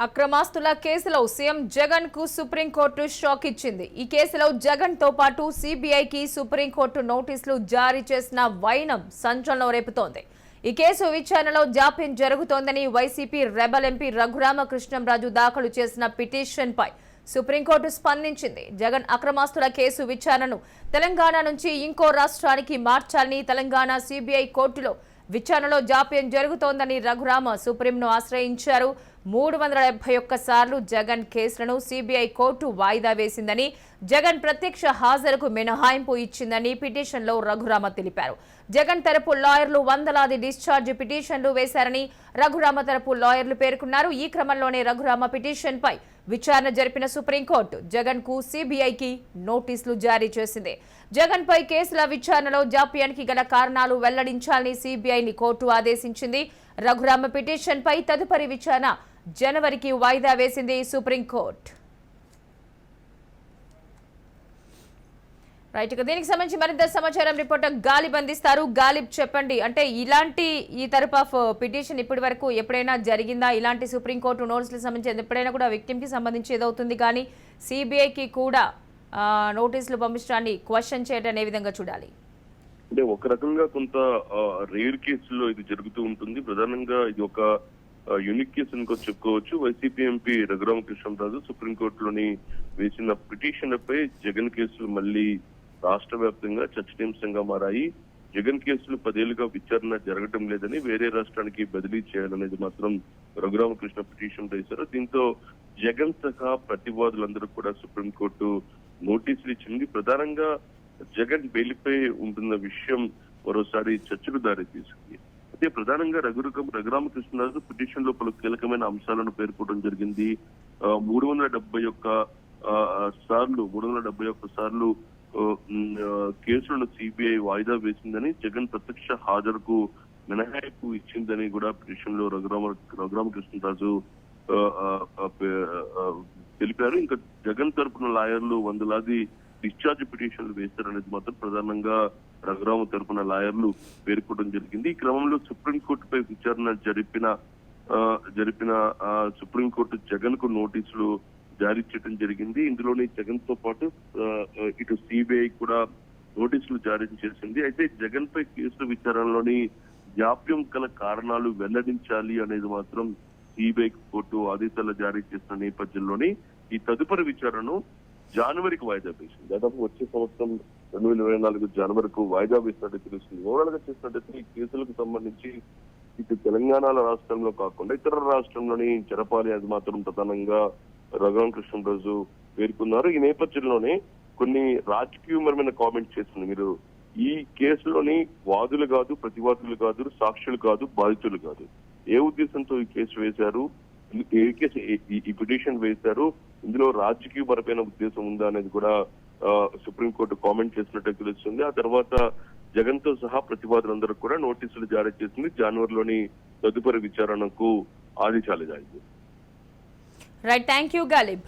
అక్రమాస్తుల కేసులో సీఎం జగన్ కు supreme court shock ఇచ్చింది. ఈ కేసులో జగన్ తో పాటు సిబిఐకి సుప్రీంకోర్టు నోటీసులు జారీ చేసిన వైనం సంచలనం రేపుతోంది. ఈ కేసు విచారణలో జాప్యం జరుగుతోందని వైసీపీ రెబల్ ఎంపీ రఘురామకృష్ణంరాజు దాఖలు చేసిన పిటిషన్ పై సుప్రీంకోర్టు స్పందించింది. జగన్ అక్రమాస్తుల కేసు విచారణను తెలంగాణ నుంచి ఇంకో రాష్ట్రానికి మార్చాలని తెలంగాణ సిబిఐ కోర్టులో విచారణలో జాప్యం జరుగుతోందని రఘురామ సుప్రీంను ఆశ్రయించారు. 371 సార్లు జగన్ కేసులను సిబిఐ కోర్టు వాయిదా వేసిందని, జగన్ ప్రత్యక్ష హాజరుకు మినహాయింపు ఇచ్చిందని పిటిషన్లో రఘురామ తెలిపారు. జగన్ తరపు లాయర్లు వందలాది డిశ్చార్జ్ పిటిషన్లు వేశారని రఘురామ తరపు లాయర్లు పేర్కొన్నారు. ఈ క్రమంలోనే రఘురామ పిటిషన్పై విచారణ జరిపిన సుప్రీంకోర్టు జగన్ కు సిబిఐకి నోటీసులు జారీ చేసింది. జగన్ పై కేసుల విచారణలో జాప్యానికి గల కారణాలు వెల్లడించాలని సిబిఐని కోర్టు ఆదేశించింది. రఘురామ పిటిషన్ పై తదుపరి విచారణ జనవరికి వాయిదా వేసింది సుప్రీంకోర్టు. రైట్, దీనికి సంబంధించి మరింత సమాచారం రిపోర్టర్ గాలిబ్ అందిస్తారు. గాలిబ్, చెప్పండి, అంటే ఇలాంటి ఈ టైప్ ఆఫ్ పిటిషన్ ఇప్పటి వరకు ఎప్పుడైనా జరిగిందా? ఇలాంటి సుప్రీంకోర్టు నోటీసులకు సంబంధించి ఎప్పుడైనా కూడా విక్టిమ్ కి సంబంధించి ఏదవుతుంది, కానీ సిబిఐకి కూడా నోటీసులు పంపించడాన్ని క్వశ్చన్ చేయడం ఏ విధంగా చూడాలి? అంటే ఒక రకంగా కొంత రేర్ కేసుల్లో ఇది జరుగుతూ ఉంటుంది. ప్రధానంగా ఇది ఒక యూనిక్ కేసు అని చెప్పుకోవచ్చు. వైసీపీ ఎంపీ రఘురామకృష్ణంరాజు సుప్రీంకోర్టులోని వేసిన పిటిషన్లపై జగన్ కేసులు మళ్లీ రాష్ట్ర వ్యాప్తంగా చర్చనీయాంశంగా మారాయి. జగన్ కేసులు 10 ఏళ్లుగా విచారణ జరగడం లేదని వేరే రాష్ట్రానికి బదిలీ చేయాలనేది మాత్రం రఘురామకృష్ణ పిటిషన్ వేశారు. దీంతో జగన్ సహా ప్రతివాదులందరూ కూడా సుప్రీంకోర్టు నోటీసులు ఇచ్చింది. ప్రధానంగా జగన్ బెయిల్పై ఉంటున్న విషయం మరోసారి చర్చకు దారి తీసింది. అయితే ప్రధానంగా రఘురామకృష్ణరాజు పిటిషన్ లో పలు కీలకమైన అంశాలను పేర్కొనడం జరిగింది. 371 సార్లు కేసులను సిబిఐ వాయిదా వేసిందని, జగన్ ప్రత్యక్ష హాజరుకు మినహాయింపు ఇచ్చిందని కూడా పిటిషన్ లో రఘురామకృష్ణరాజు తెలిపారు. ఇంకా జగన్ తరపున లాయర్లు వందలాది డిశ్చార్జ్ పిటిషన్లు వేస్తారనేది మాత్రం ప్రధానంగా రఘురామ తరపున లాయర్లు పేర్కొనడం జరిగింది. ఈ క్రమంలో సుప్రీంకోర్టుపై విచారణ జరిపిన సుప్రీంకోర్టు జగన్ కు నోటీసులు జారీ చేయడం జరిగింది. ఇందులోని జగన్ తో పాటు ఇటు సిబిఐ కూడా నోటీసులు జారీ చేసింది. అయితే జగన్ పై కేసుల విచారణలోని జాప్యం గల కారణాలు వెల్లడించాలి అనేది మాత్రం సిబిఐ కోర్టు ఆదేశాలు జారీ చేసిన నేపథ్యంలోని ఈ తదుపరి విచారణను జనవరికి వాయిదా వేసింది. దాదాపు వచ్చే సంవత్సరం 2024 జనవరికి వాయిదా వేసినట్టు తెలుస్తుంది. ఓవరాల్ గా చేసినట్టయితే ఈ కేసులకు సంబంధించి ఇటు తెలంగాణ రాష్ట్రంలో కాకుండా ఇతర రాష్ట్రంలోని జరపాలి అది మాత్రం ప్రధానంగా రఘురామకృష్ణరాజు పేర్కొన్నారు. ఈ నేపథ్యంలోనే కొన్ని రాజకీయపరమైన కామెంట్స్ చేస్తుంది. మీరు ఈ కేసులోని వాదులు కాదు, ప్రతివాదులు కాదు, సాక్షులు కాదు, బాధితులు కాదు, ఏ ఉద్దేశంతో ఈ కేసు వేశారు, ఈ పిటిషన్ వేశారు, ఇందులో రాజకీయపరమైన ఉద్దేశం ఉందా అనేది కూడా సుప్రీంకోర్టు కామెంట్ చేసినట్టు తెలుస్తుంది. ఆ తర్వాత జగన్ తో సహా ప్రతివాదులందరూ కూడా నోటీసులు జారీ చేసింది. జనవరిలోని తదుపరి విచారణకు ఆదేశాలు జారీ చేసింది. Right, thank you Ghalib.